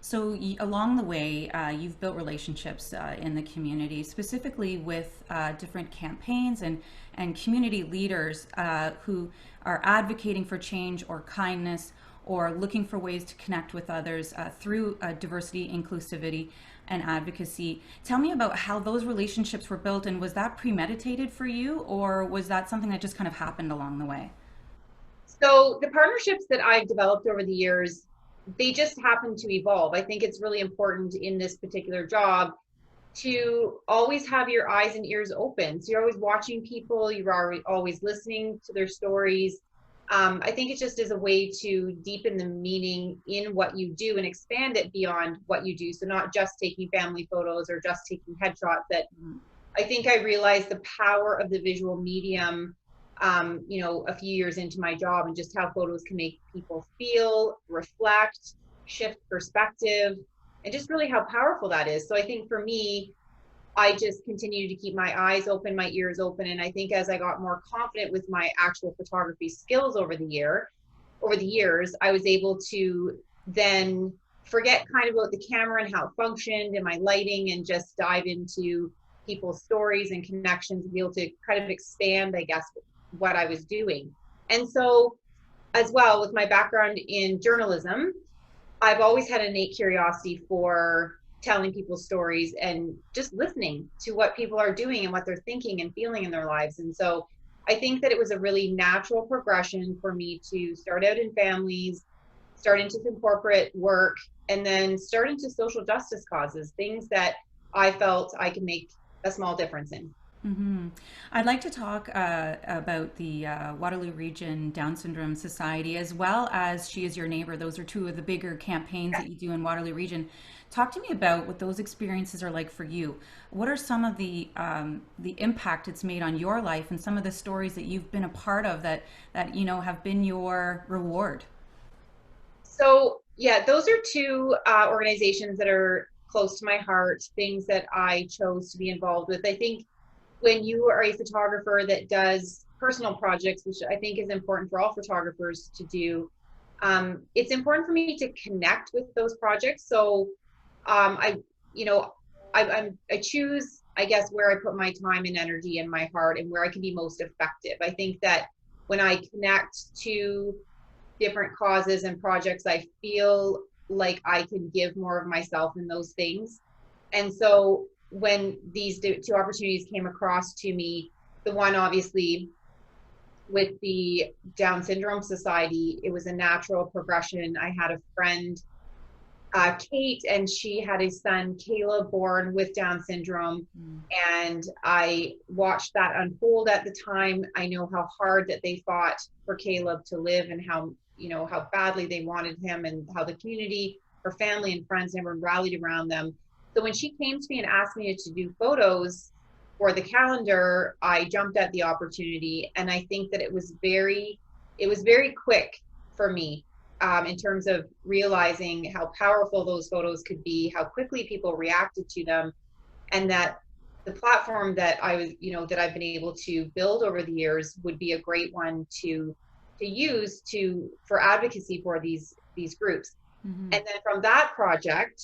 So along the way, you've built relationships in the community, specifically with different campaigns and community leaders who are advocating for change or kindness or looking for ways to connect with others through diversity, inclusivity, and advocacy. Tell me about how those relationships were built, and was that premeditated for you, or was that something that just kind of happened along the way? So the partnerships that I've developed over the years, they just happen to evolve. I think it's really important in this particular job to always have your eyes and ears open. So you're always watching people, you're always listening to their stories. I think it just is a way to deepen the meaning in what you do and expand it beyond what you do. So not just taking family photos or just taking headshots. That I think I realized the power of the visual medium, a few years into my job, and just how photos can make people feel, reflect, shift perspective, and just really how powerful that is. So I think for me, I just continued to keep my eyes open, my ears open. And I think as I got more confident with my actual photography skills over the years, I was able to then forget kind of about the camera and how it functioned and my lighting and just dive into people's stories and connections and be able to kind of expand, I guess, what I was doing. And so, as well, with my background in journalism, I've always had an innate curiosity for telling people's stories and just listening to what people are doing and what they're thinking and feeling in their lives. And so I think that it was a really natural progression for me to start out in families, start into some corporate work, and then start into social justice causes, things that I felt I could make a small difference in. hmm I'd like to talk about the Waterloo Region Down Syndrome Society, as well as She Is Your Neighbor. Those are two of the bigger campaigns that you do in Waterloo Region. Talk to me about what those experiences are like for you. What are some of the impact it's made on your life, and some of the stories that you've been a part of that have been your reward? So, yeah, those are two organizations that are close to my heart, things that I chose to be involved with. I think when you are a photographer that does personal projects, which I think is important for all photographers to do, it's important for me to connect with those projects. So I, you know, I choose, I guess, where I put my time and energy and my heart and where I can be most effective. I think that when I connect to different causes and projects, I feel like I can give more of myself in those things. And so when these two opportunities came across to me, the one obviously with the Down Syndrome Society, it was a natural progression. I had a friend, Kate, and she had a son, Caleb, born with Down syndrome. And I watched that unfold at the time. I know how hard that they fought for Caleb to live and how badly they wanted him and how the community, her family and friends, everyone rallied around them. So when she came to me and asked me to do photos for the calendar, I jumped at the opportunity. And I think that it was very quick for me, in terms of realizing how powerful those photos could be, how quickly people reacted to them, and that the platform that that I've been able to build over the years would be a great one to use for advocacy for these groups. hmm And then from that project,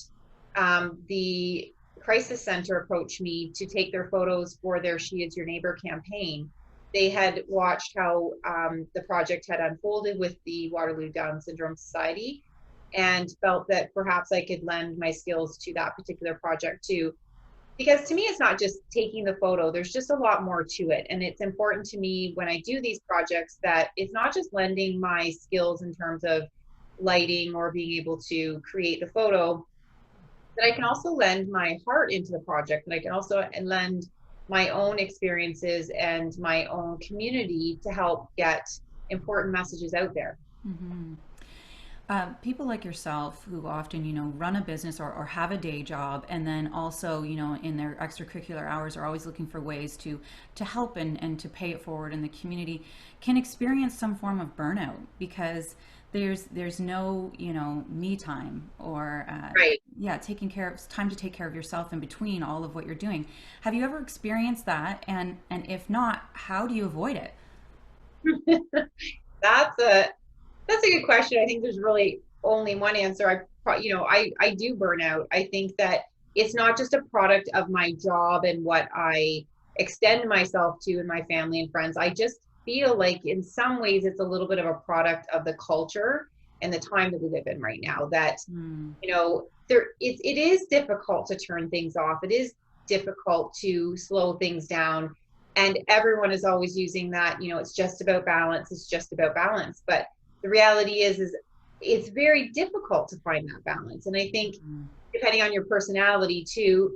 the Crisis Center approached me to take their photos for their She Is Your Neighbor campaign. They had watched how the project had unfolded with the Waterloo Down Syndrome Society and felt that perhaps I could lend my skills to that particular project too. Because to me, it's not just taking the photo, there's just a lot more to it. And it's important to me when I do these projects that it's not just lending my skills in terms of lighting or being able to create the photo, that I can also lend my heart into the project, and I can also lend my own experiences and my own community to help get important messages out there. hmm People like yourself who often, run a business or have a day job, and then also, in their extracurricular hours are always looking for ways to help and to pay it forward in the community, can experience some form of burnout because there's no, me time or Right. yeah, taking care of time to take care of yourself in between all of what you're doing. Have you ever experienced that? And if not, how do you avoid it? That's a that's a good question. I think there's really only one answer. I do burn out. I think that it's not just a product of my job and what I extend myself to in my family and friends. I just feel like in some ways it's a little bit of a product of the culture and the time that we live in right now, that Mm. it is difficult to turn things off. It is difficult to slow things down. And everyone is always using that, it's just about balance. It's just about balance. But the reality is it's very difficult to find that balance. And I think Mm. depending on your personality too,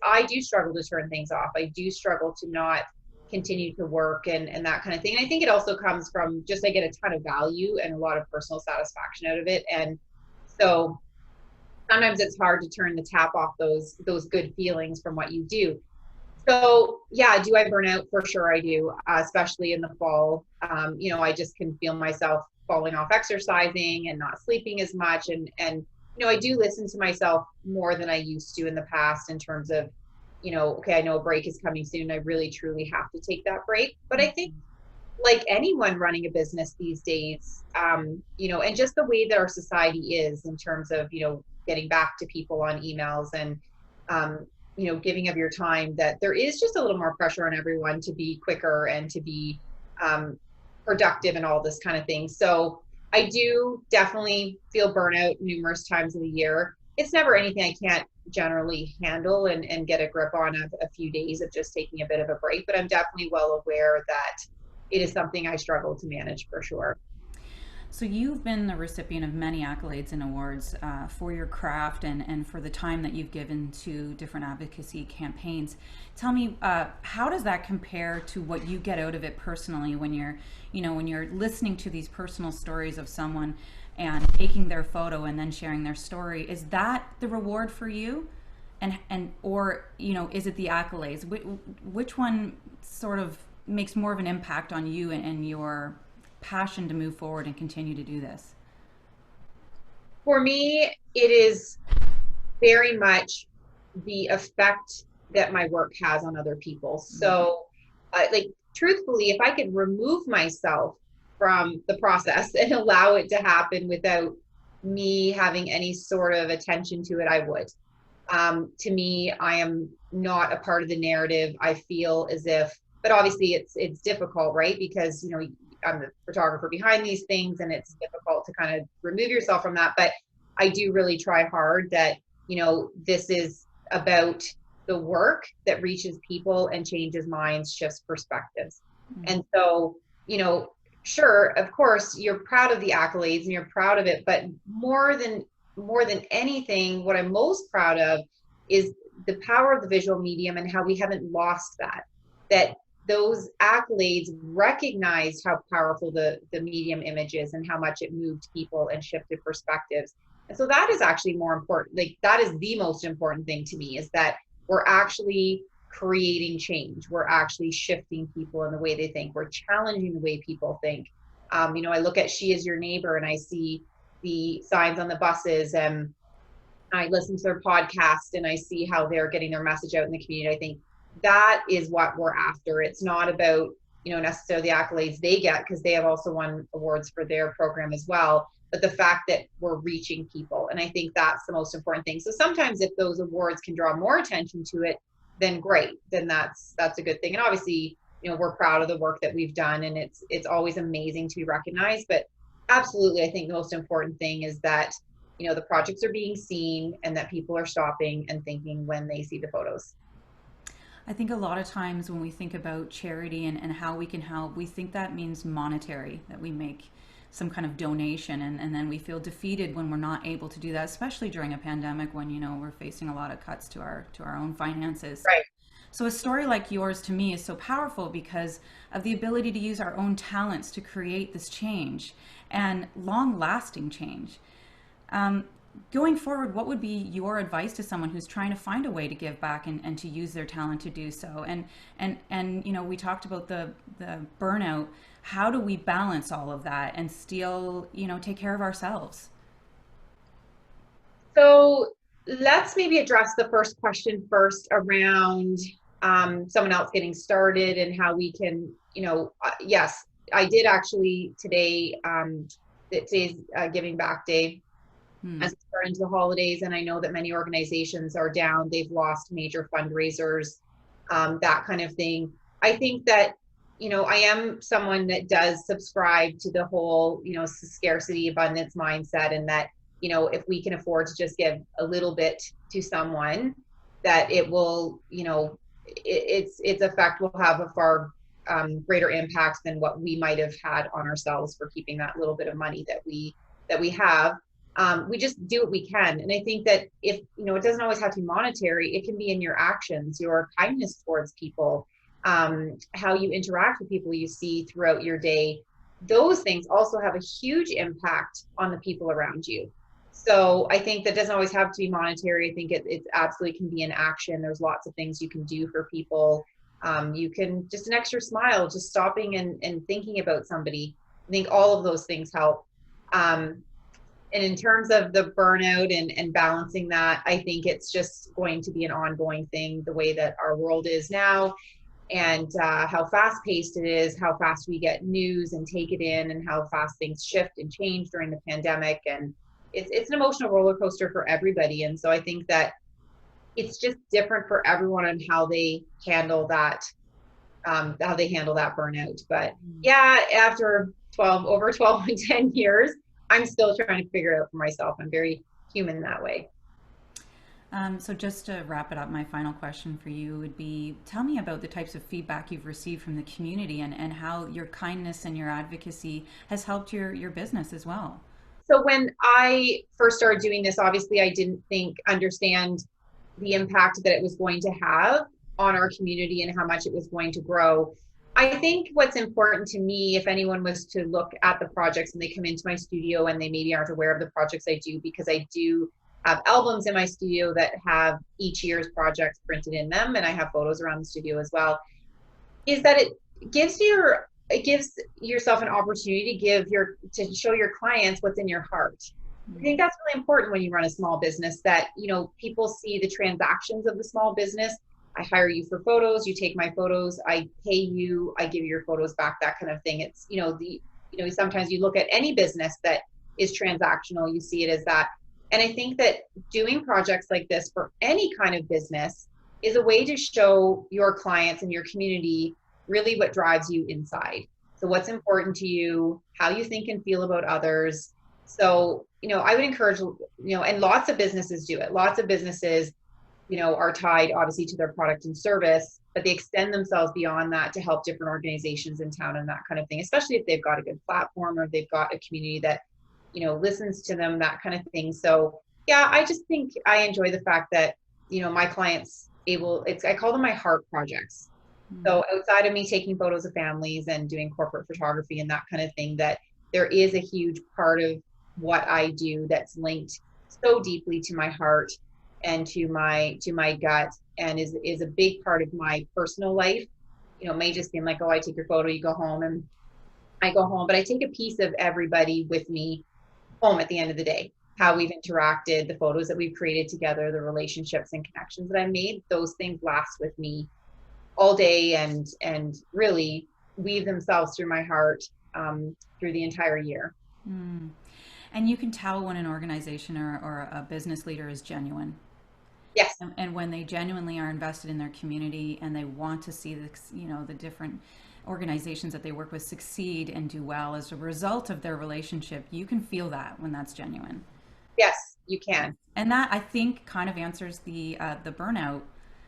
I do struggle to turn things off. I do struggle to not continue to work and that kind of thing. And I think it also comes from just, I get a ton of value and a lot of personal satisfaction out of it. And so sometimes it's hard to turn the tap off those good feelings from what you do. So yeah, do I burn out? For sure I do, especially in the fall. I just can feel myself falling off exercising and not sleeping as much. And I do listen to myself more than I used to in the past in terms of, okay, I know a break is coming soon. I really truly have to take that break. But I think like anyone running a business these days, and just the way that our society is in terms of, getting back to people on emails and, giving of your time, that there is just a little more pressure on everyone to be quicker and to be um, productive and all this kind of thing. So I do definitely feel burnout numerous times of the year. It's never anything I can't generally handle and get a grip on a few days of just taking a bit of a break, but I'm definitely well aware that it is something I struggle to manage for sure. So you've been the recipient of many accolades and awards for your craft and for the time that you've given to different advocacy campaigns. Tell me, how does that compare to what you get out of it personally when you're listening to these personal stories of someone and taking their photo and then sharing their story? Is that the reward for you? And or is it the accolades? Which one sort of makes more of an impact on you and your passion to move forward and continue to do this? For me, it is very much the effect that my work has on other people. So, like, truthfully, if I could remove myself from the process and allow it to happen without me having any sort of attention to it, I would. To me, I am not a part of the narrative. I feel as if, but obviously it's difficult, right? Because, I'm the photographer behind these things and it's difficult to kind of remove yourself from that. But I do really try hard that, this is about the work that reaches people and changes minds, shifts perspectives. Mm. And so, sure, of course, you're proud of the accolades and you're proud of it, but more than anything, what I'm most proud of is the power of the visual medium and how we haven't lost that those accolades recognized how powerful the medium image is and how much it moved people and shifted perspectives. And so that is actually more important. Like, that is the most important thing to me, is that we're actually creating change. We're actually shifting people in the way they think. We're challenging the way people think. I look at She Is Your Neighbor and I see the signs on the buses, and I listen to their podcast and I see how they're getting their message out in the community. I think that is what we're after. It's not about, necessarily the accolades they get, because they have also won awards for their program as well, but the fact that we're reaching people. And I think that's the most important thing. So sometimes if those awards can draw more attention to it, then great, then that's a good thing. And obviously, we're proud of the work that we've done, and it's always amazing to be recognized. But absolutely, I think the most important thing is that, the projects are being seen and that people are stopping and thinking when they see the photos. I think a lot of times when we think about charity and how we can help, we think that means monetary, that we make some kind of donation, and then we feel defeated when we're not able to do that, especially during a pandemic when we're facing a lot of cuts to our own finances. Right. So a story like yours to me is so powerful because of the ability to use our own talents to create this change and long lasting change. Um, Going forward, what would be your advice to someone who's trying to find a way to give back and to use their talent to do so? And we talked about the burnout. How do we balance all of that and still, take care of ourselves? So let's maybe address the first question first around someone else getting started and how we can, yes, I did actually today, today's Giving Back Day. as we start into the holidays. And I know that many organizations are down, they've lost major fundraisers, that kind of thing. I think that, I am someone that does subscribe to the whole, scarcity abundance mindset, and that, if we can afford to just give a little bit to someone, that it will, its effect will have a far greater impact than what we might have had on ourselves for keeping that little bit of money that we have. We just do what we can. And I think that if, it doesn't always have to be monetary, it can be in your actions, your kindness towards people, how you interact with people you see throughout your day. Those things also have a huge impact on the people around you. So I think that doesn't always have to be monetary. I think it absolutely can be in action. There's lots of things you can do for people. You can just an extra smile, just stopping and thinking about somebody. I think all of those things help. And in terms of the burnout and balancing that, I think it's just going to be an ongoing thing, the way that our world is now, and how fast paced it is, how fast we get news and take it in, and how fast things shift and change during the pandemic. And it's an emotional roller coaster for everybody. And so I think that it's just different for everyone on how they handle that, burnout. But yeah, after over 12 and 10 years, I'm still trying to figure it out for myself. I'm very human that way. So just to wrap it up, my final question for you would be, tell me about the types of feedback you've received from the community, and how your kindness and your advocacy has helped your business as well. So when I first started doing this, obviously I didn't understand the impact that it was going to have on our community and how much it was going to grow. I think what's important to me, if anyone was to look at the projects and they come into my studio and they maybe aren't aware of the projects I do, because I do have albums in my studio that have each year's projects printed in them, and I have photos around the studio as well, is that it gives yourself an opportunity to show your clients what's in your heart. I think that's really important when you run a small business, that, people see the transactions of the small business. I hire you for photos, you take my photos, I pay you, I give you your photos back, that kind of thing. It's, sometimes you look at any business that is transactional, you see it as that. And I think that doing projects like this for any kind of business is a way to show your clients and your community really what drives you inside. So what's important to you, how you think and feel about others. So, I would encourage, and lots of businesses do it. Lots of businesses, are tied obviously to their product and service, but they extend themselves beyond that to help different organizations in town and that kind of thing, especially if they've got a good platform or they've got a community that, listens to them, that kind of thing. So yeah, I just think I enjoy the fact that, my clients I call them my heart projects. So outside of me taking photos of families and doing corporate photography and that kind of thing, that there is a huge part of what I do that's linked so deeply to my heart and to my gut, and is a big part of my personal life. It may just seem like, oh, I take your photo, you go home, and I go home, but I take a piece of everybody with me home at the end of the day. How we've interacted, the photos that we've created together, the relationships and connections that I made, those things last with me all day and really weave themselves through my heart through the entire year. And you can tell when an organization or a business leader is genuine. Yes. And when they genuinely are invested in their community and they want to see the different organizations that they work with succeed and do well as a result of their relationship, you can feel that when that's genuine. Yes, you can. And that, I think, kind of answers the burnout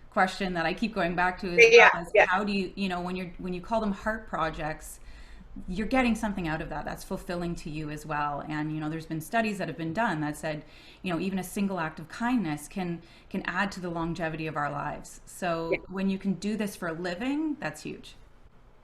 question that I keep going back to. How do you, when you call them heart projects, you're getting something out of that that's fulfilling to you as well. And there's been studies that have been done that said, even a single act of kindness can add to the longevity of our lives. So when you can do this for a living, that's huge.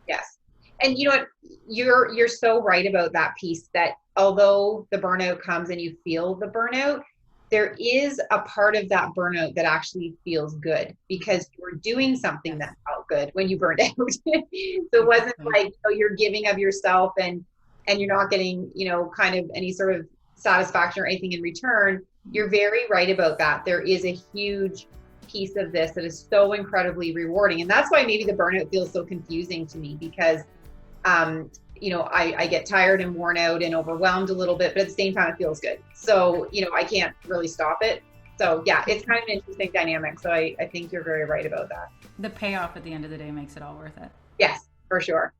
Yes. And you know what, you're so right about that piece, that although the burnout comes and you feel the burnout, there is a part of that burnout that actually feels good, because you were doing something that felt good when you burned out. So it wasn't like, you're giving of yourself and you're not getting, kind of any sort of satisfaction or anything in return. You're very right about that. There is a huge piece of this that is so incredibly rewarding. And that's why maybe the burnout feels so confusing to me, because I get tired and worn out and overwhelmed a little bit, but at the same time, it feels good. So, I can't really stop it. So yeah, it's kind of an interesting dynamic. So I think you're very right about that. The payoff at the end of the day makes it all worth it. Yes, for sure.